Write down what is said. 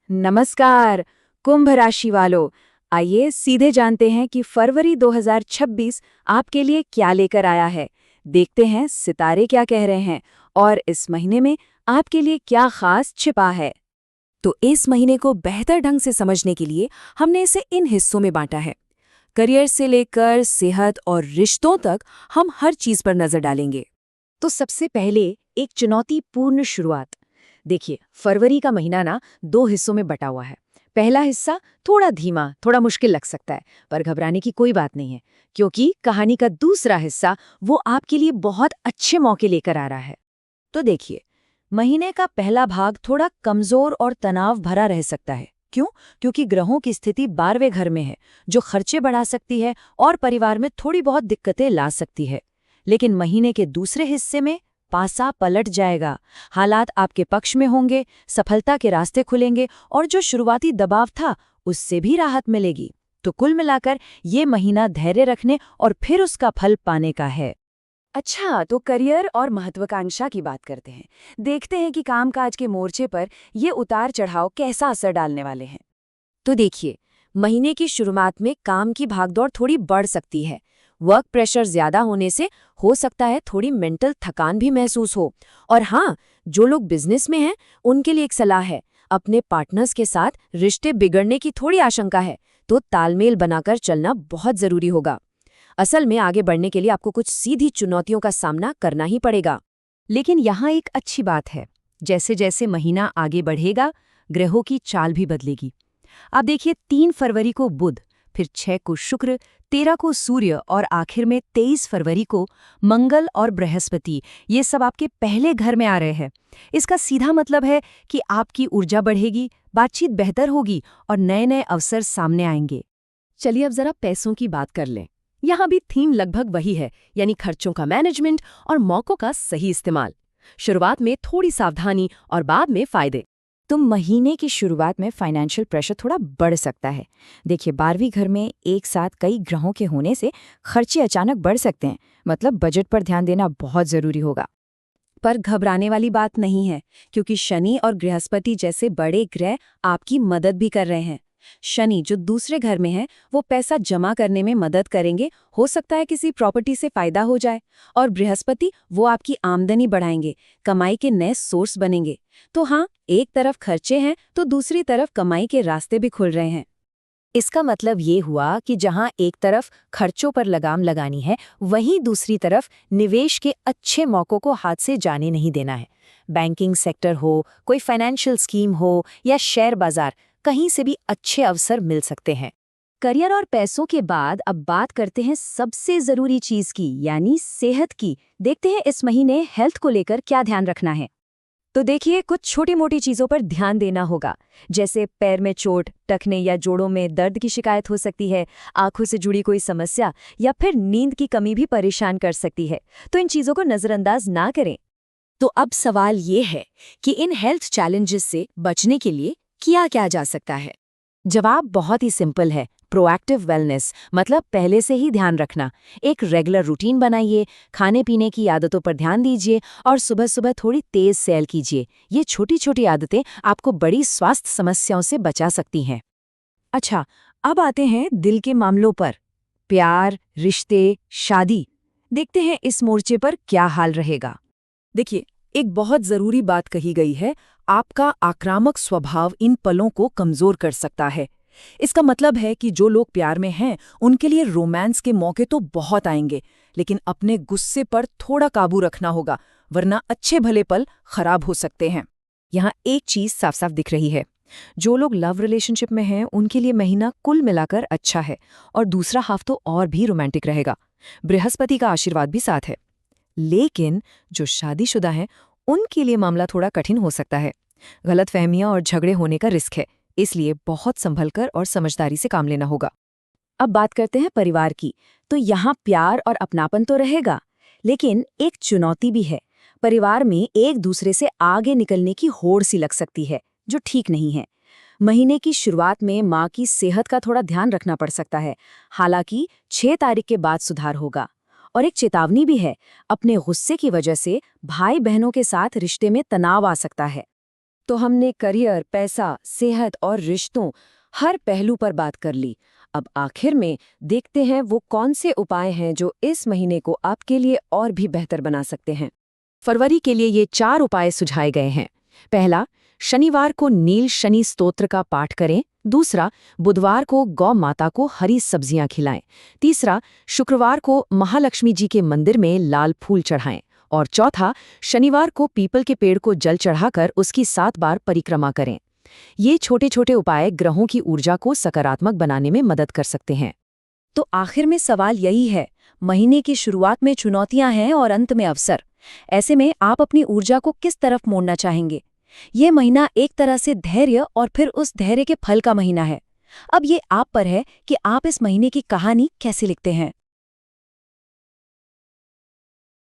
नमस्कार कुंभ राशि वालों। आइए सीधे जानते हैं कि फरवरी 2026 आपके लिए क्या लेकर आया है। देखते हैं सितारे क्या कह रहे हैं और इस महीने में आपके लिए क्या खास छिपा है। तो इस महीने को बेहतर ढंग से समझने के लिए हमने इसे इन हिस्सों में बांटा है। करियर से लेकर सेहत और रिश्तों तक हम हर चीज पर नजर डालेंगे। तो सबसे पहले एक चुनौतीपूर्ण शुरुआत। देखिए, फरवरी का महीना ना दो हिस्सों में बटा हुआ है। पहला हिस्सा थोड़ा धीमा, थोड़ा मुश्किल लग सकता है, पर घबराने की कोई बात नहीं है, क्योंकि कहानी का दूसरा हिस्सा वो आपके लिए बहुत अच्छे मौके लेकर आ रहा है। तो देखिए, महीने का पहला भाग थोड़ा कमजोर और तनाव भरा रह सकता है। क्यों? क्योंकि ग्रहों की स्थिति 12वें घर में है, जो खर्चे बढ़ा सकती है और परिवार में थोड़ी बहुत दिक्कतें ला सकती है। लेकिन महीने के दूसरे हिस्से में पासा पलट जाएगा। हालात आपके पक्ष में होंगे, सफलता के रास्ते खुलेंगे और जो शुरुआती दबाव था उससे भी राहत मिलेगी। तो कुल मिलाकर ये महीना धैर्य रखने और फिर उसका फल पाने का है। अच्छा, तो करियर और महत्वाकांक्षा की बात करते हैं। देखते हैं कि कामकाज के मोर्चे पर ये उतार चढ़ाव कैसा असर डालने वाले हैं। तो देखिए, महीने की शुरुआत में काम की भागदौड़ थोड़ी बढ़ सकती है। वर्क प्रेशर ज्यादा होने से हो सकता है थोड़ी मेंटल थकान भी महसूस हो। और हाँ, जो लोग बिजनेस में हैं उनके लिए एक सलाह है, अपने पार्टनर्स के साथ रिश्ते बिगड़ने की थोड़ी आशंका है, तो तालमेल बनाकर चलना बहुत जरूरी होगा। असल में आगे बढ़ने के लिए आपको कुछ सीधी चुनौतियों का सामना करना ही पड़ेगा। लेकिन यहाँ एक अच्छी बात है, जैसे जैसे महीना आगे बढ़ेगा ग्रहों की चाल भी बदलेगी। आप देखिए, 3 फरवरी को बुध, फिर 6 को शुक्र, 13 को सूर्य और आखिर में 23 फरवरी को मंगल और बृहस्पति, ये सब आपके पहले घर में आ रहे हैं। इसका सीधा मतलब है कि आपकी ऊर्जा बढ़ेगी, बातचीत बेहतर होगी और नए नए अवसर सामने आएंगे। चलिए अब जरा पैसों की बात कर लें। यहाँ भी थीम लगभग वही है, यानी खर्चों का मैनेजमेंट और मौकों का सही इस्तेमाल। शुरुआत में थोड़ी सावधानी और बाद में फायदे। तो महीने की शुरुआत में फाइनेंशियल प्रेशर थोड़ा बढ़ सकता है। देखिए, 12वीं घर में एक साथ कई ग्रहों के होने से खर्चे अचानक बढ़ सकते हैं, मतलब बजट पर ध्यान देना बहुत जरूरी होगा। पर घबराने वाली बात नहीं है, क्योंकि शनि और बृहस्पति जैसे बड़े ग्रह आपकी मदद भी कर रहे हैं। शनि जो दूसरे घर में है, वो पैसा जमा करने में मदद करेंगे, हो सकता है किसी प्रॉपर्टी से फायदा हो जाए। और बृहस्पति वो आपकी आमदनी बढ़ाएंगे, कमाई के नए सोर्स बनेंगे। तो हाँ, एक तरफ खर्चे हैं तो दूसरी तरफ कमाई के रास्ते भी खुल रहे हैं। इसका मतलब ये हुआ कि जहां एक तरफ खर्चों पर लगाम लगानी है, वहीं दूसरी तरफ निवेश के अच्छे मौकों को हाथ से जाने नहीं देना है। बैंकिंग सेक्टर हो, कोई फाइनेंशियल स्कीम हो या शेयर बाजार, कहीं से भी अच्छे अवसर मिल सकते हैं। करियर और पैसों के बाद अब बात करते हैं सबसे जरूरी चीज की, यानी सेहत की। देखते हैं इस महीने हेल्थ को लेकर क्या ध्यान रखना है। तो देखिए, कुछ छोटी मोटी चीजों पर ध्यान देना होगा, जैसे पैर में चोट, टखने या जोड़ों में दर्द की शिकायत हो सकती है, आंखों से जुड़ी कोई समस्या या फिर नींद की कमी भी परेशान कर सकती है। तो इन चीजों को नजरअंदाज ना करें। तो अब सवाल ये है कि इन हेल्थ चैलेंजेस से बचने के लिए किया क्या जा सकता है। जवाब बहुत ही सिंपल है, प्रोएक्टिव वेलनेस, मतलब पहले से ही ध्यान रखना। एक रेगुलर रूटीन बनाइए, खाने पीने की आदतों पर ध्यान दीजिए और सुबह सुबह थोड़ी तेज सैर कीजिए। ये छोटी छोटी आदतें आपको बड़ी स्वास्थ्य समस्याओं से बचा सकती हैं। अच्छा, अब आते हैं दिल के मामलों पर। प्यार, रिश्ते, शादी। देखते हैं इस मोर्चे पर क्या हाल रहेगा। देखिए, एक बहुत जरूरी बात कही गई है, आपका आक्रामक स्वभाव इन पलों को कमजोर कर सकता है। इसका मतलब है कि जो लोग प्यार में हैं उनके लिए रोमांस के मौके तो बहुत आएंगे, लेकिन अपने गुस्से पर थोड़ा काबू रखना होगा, वरना अच्छे भले पल खराब हो सकते हैं। यहाँ एक चीज साफ साफ दिख रही है, जो लोग लव रिलेशनशिप में हैं उनके लिए महीना कुल मिलाकर अच्छा है और दूसरा हाफ तो और भी रोमांटिक रहेगा। बृहस्पति का आशीर्वाद भी साथ है। लेकिन जो शादीशुदा हैं उनके लिए मामला थोड़ा कठिन हो सकता है। गलतफहमियां और झगड़े होने का रिस्क है, इसलिए बहुत संभलकर और समझदारी से काम लेना होगा। अब बात करते हैं परिवार की। तो यहाँ प्यार और अपनापन तो रहेगा, लेकिन एक चुनौती भी है। परिवार में एक दूसरे से आगे निकलने की होड़ सी लग सकती है, जो ठीक नहीं है। महीने की शुरुआत में माँ की सेहत का थोड़ा ध्यान रखना पड़ सकता है, हालांकि 6 तारीख के बाद सुधार होगा। और एक चेतावनी भी है, अपने गुस्से की वजह से भाई बहनों के साथ रिश्ते में तनाव आ सकता है। तो हमने करियर, पैसा, सेहत और रिश्तों हर पहलू पर बात कर ली। अब आखिर में देखते हैं वो कौन से उपाय हैं जो इस महीने को आपके लिए और भी बेहतर बना सकते हैं। फरवरी के लिए ये 4 उपाय सुझाए गए हैं। पहला, शनिवार को नील शनि स्तोत्र का पाठ करें। दूसरा, बुधवार को गौ माता को हरी सब्जियां खिलाएं। तीसरा, शुक्रवार को महालक्ष्मी जी के मंदिर में लाल फूल चढ़ाएं। और चौथा, शनिवार को पीपल के पेड़ को जल चढ़ाकर उसकी 7 बार परिक्रमा करें। ये छोटे छोटे उपाय ग्रहों की ऊर्जा को सकारात्मक बनाने में मदद कर सकते हैं। तो आखिर में सवाल यही है, महीने की शुरुआत में चुनौतियां हैं और अंत में अवसर। ऐसे में आप अपनी ऊर्जा को किस तरफ मोड़ना चाहेंगे? ये महीना एक तरह से धैर्य और फिर उस धैर्य के फल का महीना है। अब ये आप पर है कि आप इस महीने की कहानी कैसे लिखते हैं।